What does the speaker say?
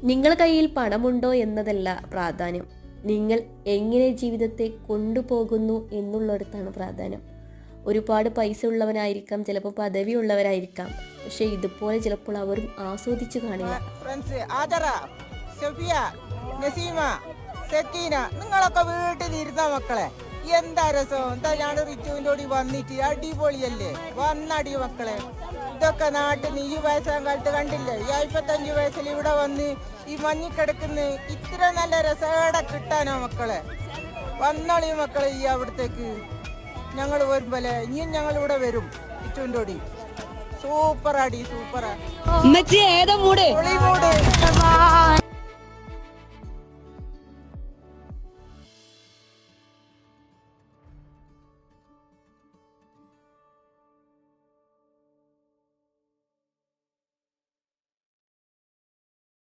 നിങ്ങളുടെ കയ്യിൽ പണമുണ്ടോ എന്നതല്ല പ്രാധാന്യം, നിങ്ങൾ എങ്ങനെ ജീവിതത്തെ കൊണ്ടുപോകുന്നു എന്നുള്ളിടത്താണ് പ്രാധാന്യം. ഒരുപാട് പൈസ ഉള്ളവനായിരിക്കാം, ചിലപ്പോൾ പദവി ഉള്ളവരായിരിക്കാം, പക്ഷെ ഇതുപോലെ ചിലപ്പോൾ അവരും ആസ്വദിച്ചു കാണില്ല. നിങ്ങളൊക്കെ വീട്ടിലിരുന്ന മക്കളെ എന്താ രസം, എന്താ ഞാൻ റിച്ചുവിൻ്റെ കൂടി വന്നിട്ട് അടിപൊളിയല്ലേ, വന്നടി മക്കളെ. ഇതൊക്കെ നാട്ടിൽ ഈ വയസ്സാം കാലത്ത് കണ്ടില്ലേ, ഈ 55 വയസ്സിൽ ഇവിടെ വന്ന് ഈ മഞ്ഞിക്കിടക്കുന്ന ഇത്ര നല്ല രസേടെ കിട്ടാനോ മക്കളെ. വന്നോളി മക്കളെ ഈ അവിടത്തേക്ക്, ഞങ്ങൾ വരുമ്പോലെ ഇനിയും ഞങ്ങൾ ഇവിടെ വരും. റിച്ചുവിൻ്റെ കൂടി സൂപ്പറാടി, സൂപ്പറാ. ഏതാ മൂട്?